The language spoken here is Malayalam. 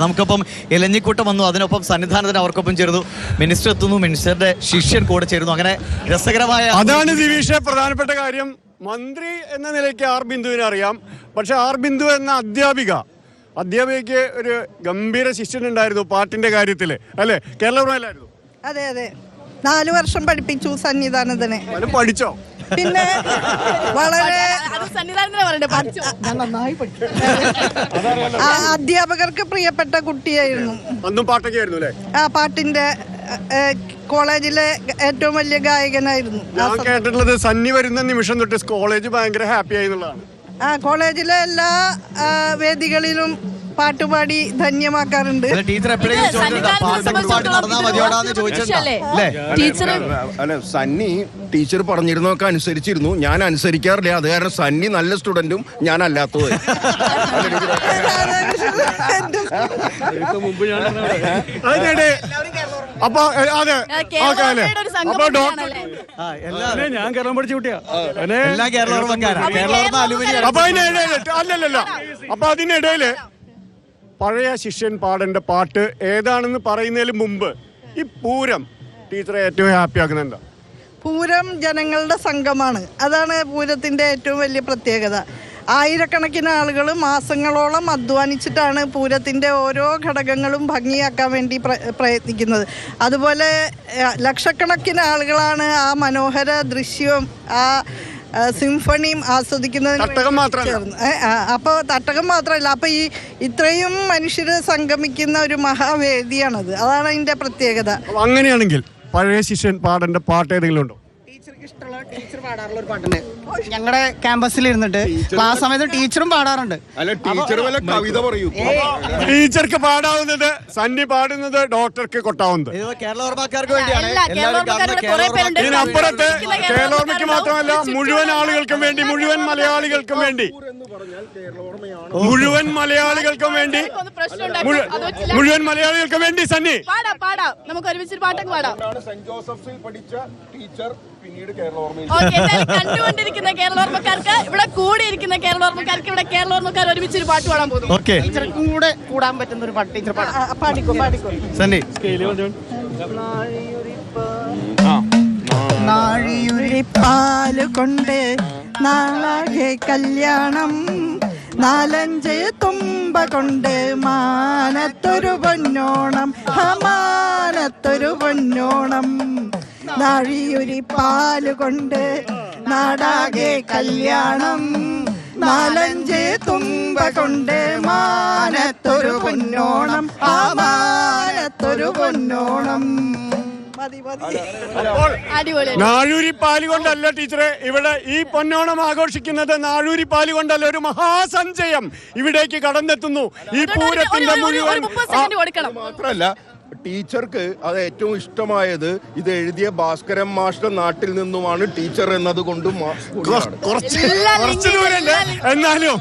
നമുക്കൊപ്പം ഇലഞ്ഞിക്കൂട്ടം വന്നു, അതിനൊപ്പം സന്നിധാനത്തിന് അവർക്കൊപ്പം ചേർന്നു. മിനിസ്റ്റർ എത്തുന്നു, മിനിസ്റ്ററുടെ ശിഷ്യൻ കൂടെ ചേരുന്നു. അങ്ങനെ രസകരമായ അതാണ് ദിവിഷ പ്രധാനപ്പെട്ട കാര്യം. മന്ത്രി എന്ന നിലയ്ക്ക് ആർ ബിന്ദുവിനെ അറിയാം. പക്ഷെ ആർ ബിന്ദു എന്ന അധ്യാപികയ്ക്ക് ഒരു ഗംഭീര ശിഷ്യൻ ഉണ്ടായിരുന്നു പാട്ടിന്റെ കാര്യത്തില്, അല്ലെ? കേരള അതെ അതെ, 4 വർഷം പഠിപ്പിച്ചു സന്നിധാനത്തിനെ. പഠിച്ചോ? പിന്നെ വളരെ അധ്യാപകർക്ക് പ്രിയപ്പെട്ട കുട്ടിയായിരുന്നു. അന്നും പാട്ടൊക്കെ ആയിരുന്നു അല്ലേ? ആ പാട്ടിന്റെ കോളേജിലെ ഏറ്റവും വലിയ ഗായകനായിരുന്നു. ഞാൻ കേട്ടിട്ടുള്ളത് സന്നി വരുന്ന നിമിഷം തൊട്ട് കോളേജ് ഭയങ്കര ഹാപ്പി ആയി എന്നുള്ളതാണ്. കോളേജിലെ എല്ലാ വേദികളിലും പാട്ടുപാടി ധന്യമാക്കാറുണ്ട്. സന്നി ടീച്ചർ പറഞ്ഞിരുന്നൊക്കെ അനുസരിച്ചിരുന്നു. ഞാൻ അനുസരിക്കാറില്ല. അത് കാരണം സന്നി നല്ല സ്റ്റുഡന്റും ഞാൻ അല്ലാത്തത്. അപ്പൊ അതെ, ഞാൻ കേരളം പഠിച്ച കുട്ടിയാ. അല്ലല്ല. അപ്പൊ അതിനിടയില് പഴയ ശിഷ്യൻ പാടേണ്ട പാട്ട് ഏതാണെന്ന് പറയുന്നതിന് മുമ്പ് ഈ പൂരം ടീച്ചറെ ഏറ്റവും ഹാപ്പി ആക്കുന്ന എന്താ? പൂരം ജനങ്ങളുടെ സംഘമാണ്. അതാണ് പൂരത്തിന്റെ ഏറ്റവും വലിയ പ്രത്യേകത. ആയിരക്കണക്കിന് ആളുകൾ മാസങ്ങളോളം അധ്വാനിച്ചിട്ടാണ് പൂരത്തിൻ്റെ ഓരോ ഘടകങ്ങളും ഭംഗിയാക്കാൻ വേണ്ടി പ്രയത്നിക്കുന്നത്. അതുപോലെ ലക്ഷക്കണക്കിന് ആളുകളാണ് ആ മനോഹര ദൃശ്യവും ആ സിംഫണിയും ആസ്വദിക്കുന്നതിന് ചേർന്ന്. അപ്പോൾ തട്ടകം മാത്രമല്ല, അപ്പോൾ ഈ ഇത്രയും മനുഷ്യർ സംഗമിക്കുന്ന ഒരു മഹാവേദിയാണത്. അതാണ് അതിൻ്റെ പ്രത്യേകത. അങ്ങനെയാണെങ്കിൽ പഴയ ശിഷ്യൻ പാടേണ്ട പാട്ട് ഏതെങ്കിലും ഉണ്ടോ? ടീച്ചർ പാടാറുള്ള ഒരു പാട്ടുണ്ട്. ഞങ്ങളുടെ ക്യാമ്പസിൽ ഇരുന്നിട്ട് ക്ലാസ് സമയത്ത് ടീച്ചറും പാടാറുണ്ട്. ടീച്ചർക്ക് പാടാവുന്നത് സന്നി പാടുന്നത് ഡോക്ടർക്ക് കൊട്ടാവുന്നത്. ഇതിനപ്പുറത്ത് കേരളോർമ്മയ്ക്ക് മാത്രമല്ല മുഴുവൻ ആളുകൾക്കും വേണ്ടി, മുഴുവൻ മലയാളികൾക്കും വേണ്ടി സന്നി നമുക്ക് ഒരുമിച്ച് പാട്ടൊക്കെ പാടാം. സെന്റ് ജോസഫ്സിൽ പഠിച്ച ടീച്ചർ പിന്നീട് കണ്ടുകൊണ്ടിരിക്കുന്ന കേരളോർമ്മക്കാർക്ക്, ഇവിടെ കൂടിയിരിക്കുന്ന കേരളോർമ്മക്കാർക്ക്, ഇവിടെ കേരളോർമ്മക്കാർ ഒരുമിച്ചൊരു പാട്ട് പാടാൻ പോകുന്നു. ടീച്ചർക്കും കൂടെ കൂടാൻ പറ്റുന്ന ഒരു പാട്ട് ടീച്ചർ പാടിക്കോ. നാഴിയുരിപ്പാല് കൊണ്ട് നാളാകെ കല്യാണം, 4-5 തുമ്പ കൊണ്ട് മാനത്തൊരു പൊന്നോണം, മാനത്തൊരു പൊന്നോണം. നാഴിയുരിപ്പാല് കൊണ്ട് നാടാകെ കല്യാണം, 4-5 തുമ്പ കൊണ്ട് മാനത്തൊരു പൊന്നോണം, മാനത്തൊരു പൊന്നോണം. നാഴൂരിപ്പാല് കൊണ്ടല്ല ടീച്ചറെ ഇവിടെ ഈ പൊന്നോണം ആഘോഷിക്കുന്നത്. നാഴൂരിപ്പാല് കൊണ്ടല്ല, ഒരു മഹാസഞ്ചയം ഇവിടേക്ക് കടന്നെത്തുന്നു. ഈ പൂരത്തിന്റെ മുഴുവൻ മാത്രമല്ല, ടീച്ചർക്ക് അത് ഏറ്റവും ഇഷ്ടമായത് ഇത് എഴുതിയ ഭാസ്കരൻ മാസ്റ്റർ നാട്ടിൽ നിന്നുമാണ് ടീച്ചർ എന്നത് കൊണ്ടും കുറച്ച് ദൂരല്ലേ എന്നാലും